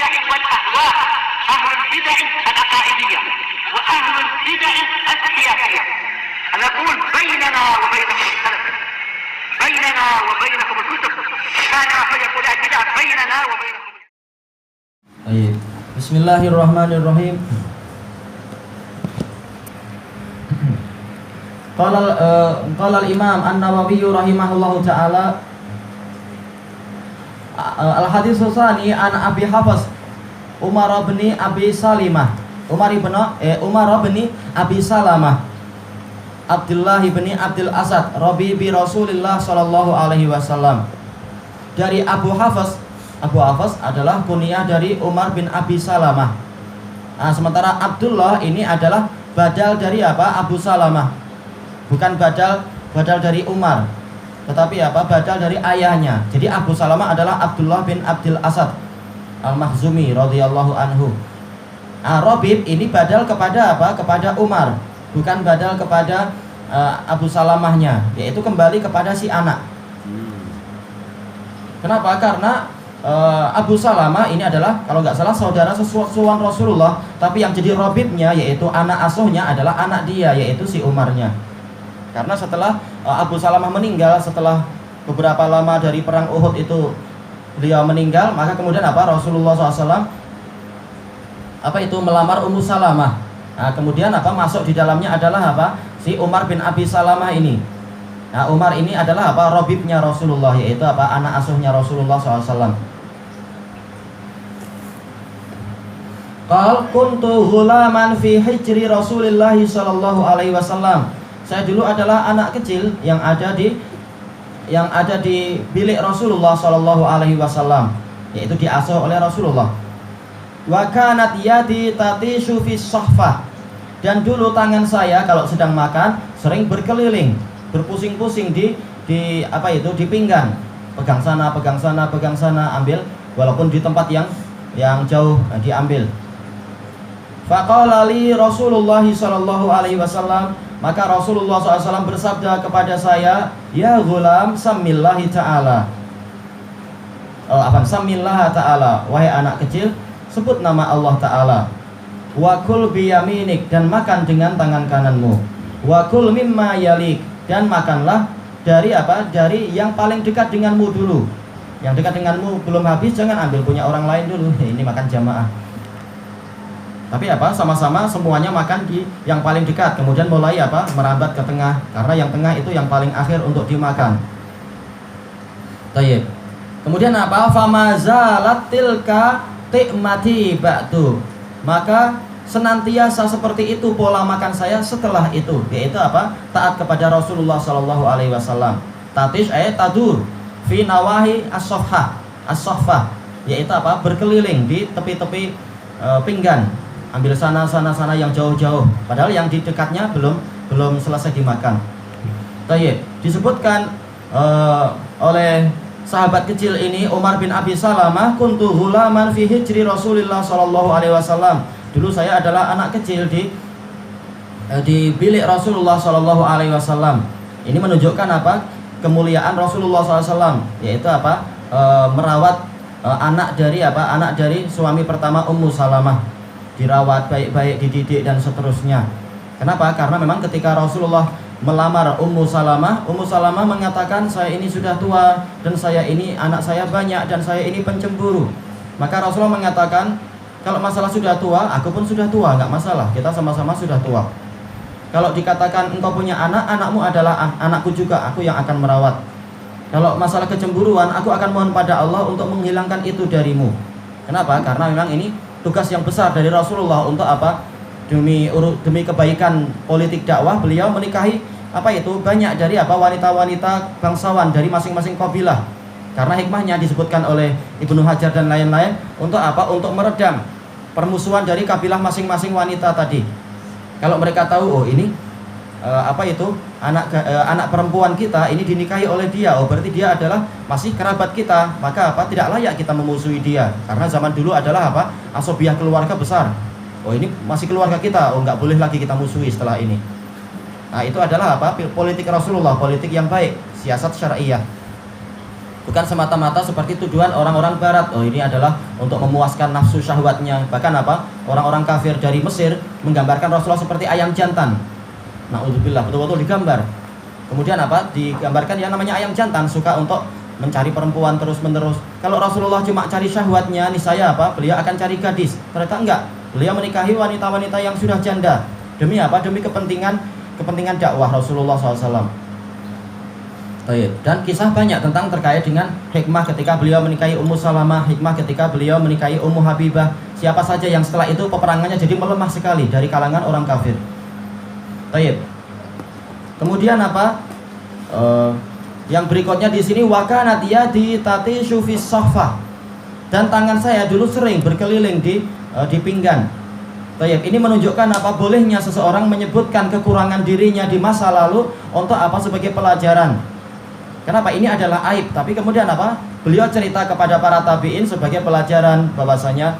البدع والأهواء، أهل البدع العقائدية وأهل البدع السياسية. نقول بيننا وبينكم السلف، بيننا وبينكم الكتب، كان فيقول البدع بيننا وبينكم. Baik. Bismillahirrahmanirrahim. Qala al-Imam An-Nawawi rahimahullahu taala al-hadits tsani an Abi Hafs Umar bin Abi Salimah Umar bin Abi Salamah Abdullah bin Abdul Asad Rabi bi Rasulillah sallallahu alaihi wasallam. Dari Abu Hafs adalah kunyah dari Umar bin Abi Salamah. Nah, sementara Abdullah ini adalah badal dari apa? Abu Salamah. Bukan badal dari Umar, tetapi apa? Badal dari ayahnya. Jadi Abu Salamah adalah Abdullah bin Abdul Asad Al-Makhzumi radhiyallahu anhu. Rabib ini badal kepada apa? Kepada Umar, bukan badal kepada Abu Salamahnya, yaitu kembali kepada si anak. Kenapa? Karena Abu Salamah ini adalah kalau nggak salah saudara sesusuan Rasulullah, tapi yang jadi robibnya yaitu anak asuhnya adalah anak dia, yaitu si Umarnya. Karena setelah Abu Salamah meninggal, setelah beberapa lama dari perang Uhud itu beliau meninggal, maka kemudian apa? Rasulullah SAW melamar Ummu Salamah. Nah, kemudian apa? Masuk di dalamnya adalah apa? Si Umar bin Abi Salamah ini. Nah, Umar ini adalah apa? Robibnya Rasulullah, yaitu apa? Anak asuhnya Rasulullah SAW. Qal kuntu ghulaman fi hijri Rasulillah sallallahu alaihi wasallam. Saya dulu adalah anak kecil yang ada di bilik Rasulullah sallallahu alaihi wasallam, yaitu diasuh oleh Rasulullah. Wa kanat yadi tatishu fi sahfah. Dan dulu tangan saya kalau sedang makan sering berkeliling, berpusing-pusing di pinggan. Pegang sana, ambil, walaupun di tempat yang jauh diambil. Faqala li Rasulullah sallallahu alaihi wasallam, maka Rasulullah SAW bersabda kepada saya, ya ghulam samillahi ta'ala. Samillaha ta'ala, wahai anak kecil, sebut nama Allah Ta'ala. Wa kul biyaminik, dan makan dengan tangan kananmu. Wa kul mimma yalik, dan makanlah dari apa? Dari yang paling dekat denganmu dulu. Yang dekat denganmu belum habis, jangan ambil punya orang lain dulu. Ini makan jamaah. Tapi apa? Sama-sama semuanya makan di yang paling dekat, kemudian mulai apa? Merambat ke tengah, karena yang tengah itu yang paling akhir untuk dimakan. Tayyib. Kemudian apa? Famazalat tilka ti'mati ba'du. Maka senantiasa seperti itu pola makan saya setelah itu, yaitu apa? Taat kepada Rasulullah sallallahu alaihi wasallam. Tatish tadur fi nawahi as-sahfah, yaitu apa? Berkeliling di tepi-tepi pinggan. Ambil sana yang jauh-jauh, padahal yang di dekatnya belum selesai dimakan. Tayyib. Disebutkan oleh sahabat kecil ini Umar bin Abi Salamah, kuntu ghulaman fi hijri Rasulillah sallallahu alaihi wasallam. Dulu saya adalah anak kecil di bilik Rasulullah sallallahu alaihi wasallam. Ini menunjukkan apa? Kemuliaan Rasulullah SAW, yaitu apa? Merawat anak dari suami pertama Ummu Salamah. Dirawat baik-baik, dididik dan seterusnya. Kenapa? Karena memang ketika Rasulullah melamar Ummu Salamah mengatakan, saya ini sudah tua dan anak saya banyak dan saya ini pencemburu. Maka Rasulullah mengatakan, kalau masalah sudah tua, aku pun sudah tua, nggak masalah, kita sama-sama sudah tua. Kalau dikatakan engkau punya anak, anakmu adalah anakku juga, aku yang akan merawat. Kalau masalah kecemburuan, aku akan mohon pada Allah untuk menghilangkan itu darimu. Kenapa? Karena memang ini tugas yang besar dari Rasulullah untuk apa? Demi kebaikan politik dakwah, beliau menikahi banyak dari wanita-wanita bangsawan dari masing-masing kabilah. Karena hikmahnya disebutkan oleh Ibnu Hajar dan lain-lain untuk apa? Untuk meredam permusuhan dari kabilah masing-masing wanita tadi. Kalau mereka tahu, ini anak perempuan kita ini dinikahi oleh dia, berarti dia adalah masih kerabat kita, maka tidak layak kita memusuhi dia. Karena zaman dulu adalah asobiah keluarga besar. Ini masih keluarga kita, nggak boleh lagi kita musuhi setelah ini. Nah, itu adalah politik Rasulullah, politik yang baik, siasat syariah. Bukan semata-mata seperti tuduhan orang-orang barat. Oh, ini adalah untuk memuaskan nafsu syahwatnya. Bahkan apa? Orang-orang kafir dari Mesir menggambarkan Rasulullah seperti ayam jantan. Na'udzubillah, betul-betul digambar. Kemudian apa? Digambarkan yang namanya ayam jantan suka untuk mencari perempuan terus-menerus. Kalau Rasulullah cuma cari syahwatnya, niscaya apa? Beliau akan cari gadis. Ternyata enggak. Beliau menikahi wanita-wanita yang sudah janda. Demi apa? Demi kepentingan dakwah Rasulullah SAW. Dan kisah banyak tentang terkait dengan hikmah ketika beliau menikahi Ummu Salamah, hikmah ketika beliau menikahi Ummu Habibah. Siapa saja yang setelah itu peperangannya jadi melemah sekali dari kalangan orang kafir. Kemudian apa? Yang berikutnya di sini wakanat yadi tati syufis sofa, dan tangan saya dulu sering berkeliling di pinggan. Ini menunjukkan apa? Bolehnya seseorang menyebutkan kekurangan dirinya di masa lalu untuk apa? Sebagai pelajaran. Kenapa? Ini adalah aib. Tapi kemudian apa? Beliau cerita kepada para tabi'in sebagai pelajaran bahwasanya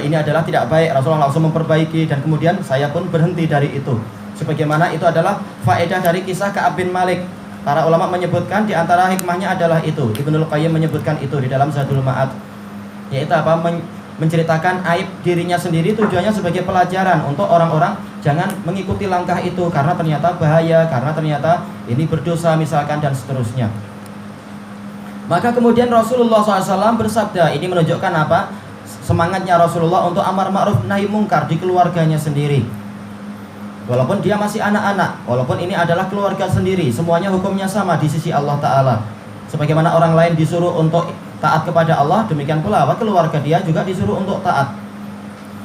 ini adalah tidak baik. Rasulullah langsung memperbaiki dan kemudian saya pun berhenti dari itu. Sebagaimana itu adalah faedah dari kisah Ka'ab bin Malik. Para ulama menyebutkan di antara hikmahnya adalah itu. Ibnul Qayyim menyebutkan itu di dalam Zadul Ma'ad. Yaitu apa? Menceritakan aib dirinya sendiri, tujuannya sebagai pelajaran untuk orang-orang jangan mengikuti langkah itu karena ternyata bahaya, karena ternyata ini berdosa misalkan dan seterusnya. Maka kemudian Rasulullah SAW bersabda, ini menunjukkan apa? Semangatnya Rasulullah untuk amar ma'ruf nahi mungkar di keluarganya sendiri. Walaupun dia masih anak-anak, walaupun ini adalah keluarga sendiri, semuanya hukumnya sama di sisi Allah Ta'ala. Sebagaimana orang lain disuruh untuk taat kepada Allah, demikian pula apa? Keluarga dia juga disuruh untuk taat.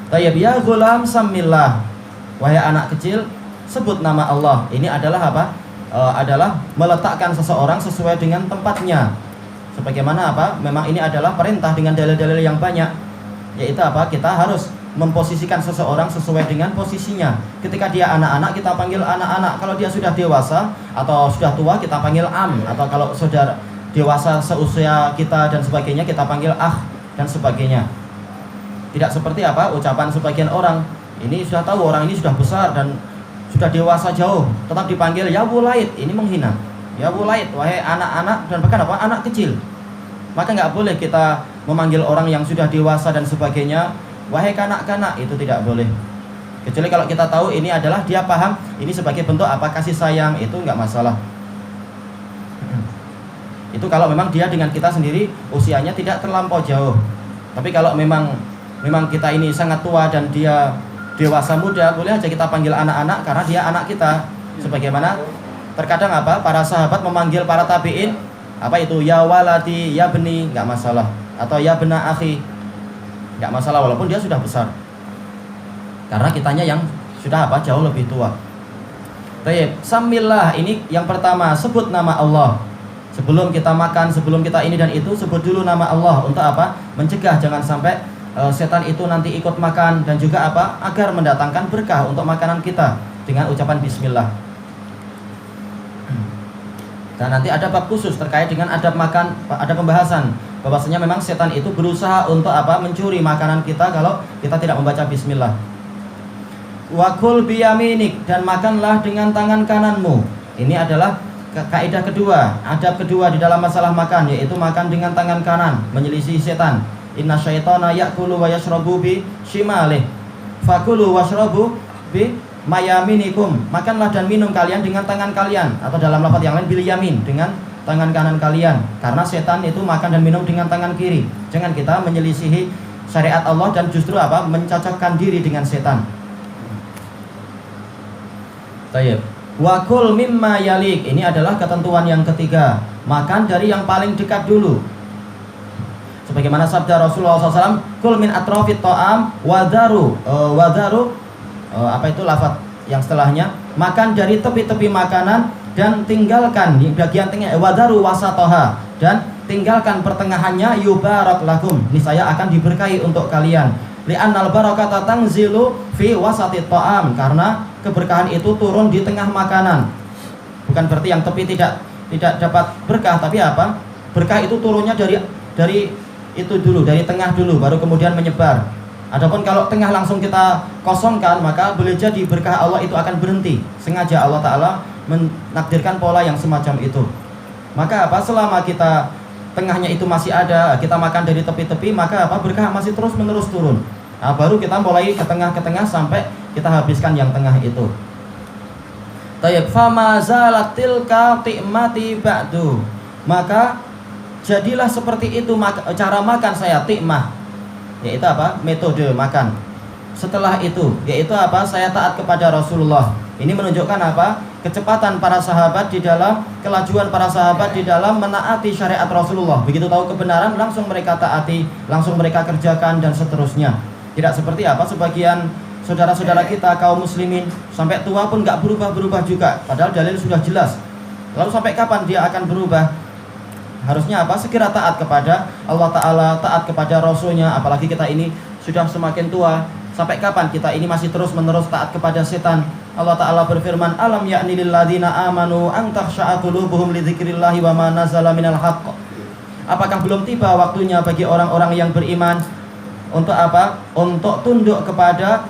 Ya gulam samillah, wahai anak kecil, sebut nama Allah. Ini adalah apa? Adalah meletakkan seseorang sesuai dengan tempatnya. Sebagaimana apa? Memang ini adalah perintah dengan dalil-dalil yang banyak. Yaitu apa? Kita harus memposisikan seseorang sesuai dengan posisinya. Ketika dia anak-anak, kita panggil anak-anak. Kalau dia sudah dewasa atau sudah tua, kita panggil am. Atau kalau sudah dewasa seusia kita dan sebagainya, kita panggil dan sebagainya. Tidak seperti apa ucapan sebagian orang, ini sudah tahu orang ini sudah besar dan sudah dewasa jauh, tetap dipanggil ya wulaid. Ini menghina. Ya wulaid, wahai anak-anak, dan bahkan apa? Anak kecil. Maka nggak boleh kita memanggil orang yang sudah dewasa dan sebagainya wahai kanak-kanak, itu tidak boleh. Kecuali kalau kita tahu ini adalah dia paham ini sebagai bentuk apa? Kasih sayang, itu nggak masalah. Itu kalau memang dia dengan kita sendiri usianya tidak terlampau jauh. Tapi kalau memang kita ini sangat tua dan dia dewasa muda, boleh aja kita panggil anak-anak karena dia anak kita. Sebagaimana terkadang apa? Para sahabat memanggil para tabi'in apa itu? Ya walati, ya beni, nggak masalah. Atau ya bena akhi, nggak masalah walaupun dia sudah besar. Karena kitanya yang sudah apa? Jauh lebih tua. Baik, samillah, ini yang pertama, sebut nama Allah. Sebelum kita makan, sebelum kita ini dan itu, sebut dulu nama Allah. Untuk apa? Mencegah jangan sampai setan itu nanti ikut makan. Dan juga apa? Agar mendatangkan berkah untuk makanan kita dengan ucapan bismillah. Dan nanti ada bab khusus terkait dengan adab makan. Ada pembahasan bahwasanya memang setan itu berusaha untuk apa? Mencuri makanan kita kalau kita tidak membaca bismillah. Wakul biyaminik, dan makanlah dengan tangan kananmu. Ini adalah kaidah kedua, adab kedua di dalam masalah makan, yaitu makan dengan tangan kanan, menyelisih setan. Inna syaitana ya'kulu wa yashrabu bi shimalih, fakulu washrabu bi mayaminikum. Makanlah dan minum kalian dengan tangan kalian, atau dalam lafaz yang lain bil yamin, dengan tangan kanan kalian. Karena setan itu makan dan minum dengan tangan kiri. Jangan kita menyelisihi syariat Allah dan justru apa? Mencocokkan diri dengan setan. Tayyib. Wakul mimma yalik, ini adalah ketentuan yang ketiga, makan dari yang paling dekat dulu. Sebagaimana sabda Rasulullah SAW, kul min atrofit to'am wadaru apa itu lafaz yang setelahnya, makan dari tepi-tepi makanan dan tinggalkan di bagian tengah, wadaru wasatoha, dan tinggalkan pertengahannya, yubarak lakum, niscaya akan diberkahi untuk kalian. Li'annal barakata tanzilu fi wasatit to'am, karena keberkahan itu turun di tengah makanan. Bukan berarti yang tepi tidak dapat berkah, tapi apa? Berkah itu turunnya dari itu dulu, dari tengah dulu, baru kemudian menyebar. Adapun kalau tengah langsung kita kosongkan, maka boleh jadi berkah Allah itu akan berhenti. Sengaja Allah Ta'ala menakdirkan pola yang semacam itu. Maka apa? Selama kita tengahnya itu masih ada, kita makan dari tepi-tepi, maka apa? Berkah masih terus menerus turun. Nah, baru kita mulai ke tengah sampai kita habiskan yang tengah itu. Tayyib, fama zalat tilka ti'mati ba'du. Maka jadilah seperti itu cara makan saya, ti'mah, yaitu apa? Metode makan. Setelah itu, yaitu apa? Saya taat kepada Rasulullah. Ini menunjukkan apa? Kecepatan para sahabat di dalam, kelajuan para sahabat di dalam menaati syariat Rasulullah. Begitu tahu kebenaran, langsung mereka taati, langsung mereka kerjakan, dan seterusnya. Tidak seperti apa sebagian saudara-saudara kita kaum muslimin sampai tua pun nggak berubah juga, padahal dalil sudah jelas. Lalu sampai kapan dia akan berubah? Harusnya apa? Segera taat kepada Allah Ta'ala, taat kepada Rasulnya. Apalagi kita ini sudah semakin tua, sampai kapan kita ini masih terus menerus taat kepada setan? Allah Ta'ala berfirman, alam ya'ni lilladzina amanu an takhsha'a qulubuhum li dzikrillahi wa ma nazala minal haqq. Apakah belum tiba waktunya bagi orang-orang yang beriman untuk apa? Untuk tunduk kepada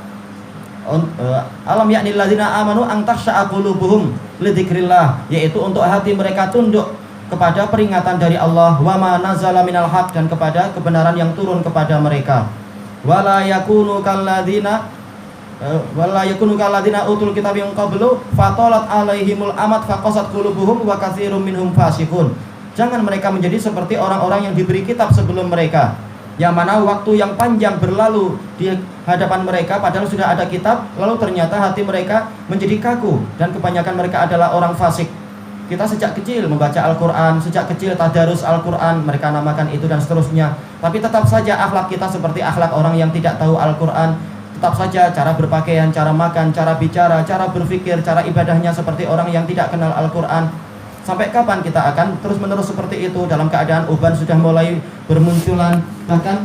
alam ya'ni lilladzina amanu an takhsha'a qulubuhum li dzikrillah, yaitu untuk hati mereka tunduk kepada peringatan dari Allah, wa ma nazala minal haq, dan kepada kebenaran yang turun kepada mereka. Wala yakunu kalladzina utul kitab yang qablu fatalat alaihimul amad faqasat qulubuhum wa katsirum minhum fasiqun. Jangan mereka menjadi seperti orang-orang yang diberi kitab sebelum mereka, yang mana waktu yang panjang berlalu di hadapan mereka padahal sudah ada kitab, lalu ternyata hati mereka menjadi kaku dan kebanyakan mereka adalah orang fasik. Kita sejak kecil membaca Al-Quran, sejak kecil tadarus Al-Quran, mereka namakan itu dan seterusnya. Tapi tetap saja akhlak kita seperti akhlak orang yang tidak tahu Al-Quran. Tetap saja cara berpakaian, cara makan, cara bicara, cara berpikir, cara ibadahnya seperti orang yang tidak kenal Al-Quran. Sampai kapan kita akan terus-menerus seperti itu dalam keadaan uban sudah mulai bermunculan. Bahkan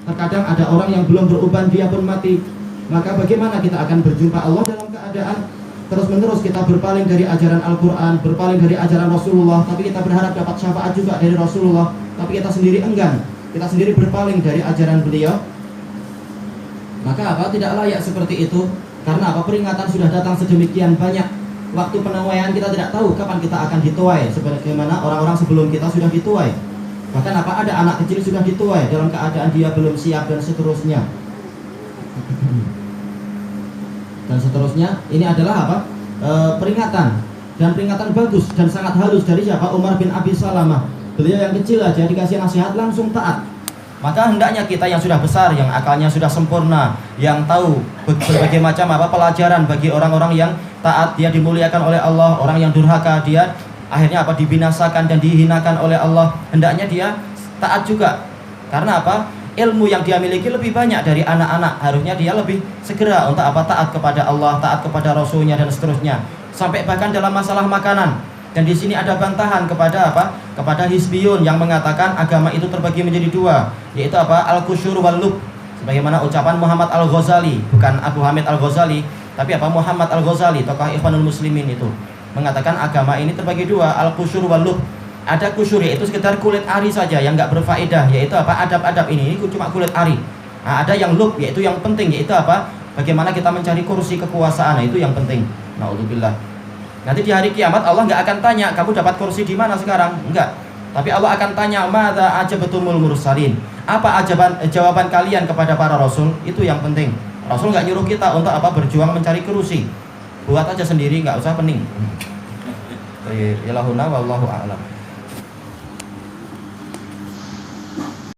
terkadang ada orang yang belum beruban dia pun mati. Maka bagaimana kita akan berjumpa Allah dalam keadaan terus-menerus kita berpaling dari ajaran Al-Quran, berpaling dari ajaran Rasulullah, tapi kita berharap dapat syafaat juga dari Rasulullah, tapi kita sendiri enggan, kita sendiri berpaling dari ajaran beliau. Maka apa? Tidak layak seperti itu. Karena apa? Peringatan sudah datang sedemikian banyak. Waktu penawaian kita tidak tahu kapan kita akan dituai, sebagaimana orang-orang sebelum kita sudah dituai. Bahkan apa? Ada anak kecil sudah dituai dalam keadaan dia belum siap dan seterusnya. Dan seterusnya, ini adalah apa? Peringatan, dan peringatan bagus dan sangat halus dari siapa? Umar bin Abi Salamah. Beliau yang kecil aja dikasih nasihat langsung taat. Maka hendaknya kita yang sudah besar, yang akalnya sudah sempurna, yang tahu berbagai macam apa pelajaran bagi orang-orang yang taat, dia dimuliakan oleh Allah. Orang yang durhaka, dia akhirnya apa? Dibinasakan dan dihinakan oleh Allah. Hendaknya dia taat juga. Karena apa? Ilmu yang dia miliki lebih banyak dari anak-anak. Harusnya dia lebih segera untuk apa? Taat kepada Allah, taat kepada Rasulnya, dan seterusnya. Sampai bahkan dalam masalah makanan. Dan di sini ada bantahan kepada apa? Kepada Hizbiyun yang mengatakan agama itu terbagi menjadi dua, yaitu apa? Al-Qusyur wal-Lub. Sebagaimana ucapan Muhammad Al-Ghazali, bukan Abu Hamid Al-Ghazali, tapi apa? Muhammad Al-Ghazali, tokoh Ikhwanul Muslimin itu mengatakan agama ini terbagi dua, Al-Qusyur wal-Lub. Ada kusyur, yaitu sekedar kulit ari saja yang nggak berfaedah, yaitu apa? Adab-adab ini cuma kulit ari. Nah, ada yang lub, yaitu yang penting, yaitu apa? Bagaimana kita mencari kursi kekuasaan, nah, itu yang penting. Naudzubillah. Nanti di hari kiamat Allah nggak akan tanya kamu dapat kursi di mana sekarang, enggak. Tapi Allah akan tanya, madza ajabatumul mursalin, apa jawaban kalian kepada para rasul? Itu yang penting. Rasul nggak nyuruh kita untuk apa? Berjuang mencari kursi. Buat aja sendiri, nggak usah pening. Ilahuna wallahu a'lam.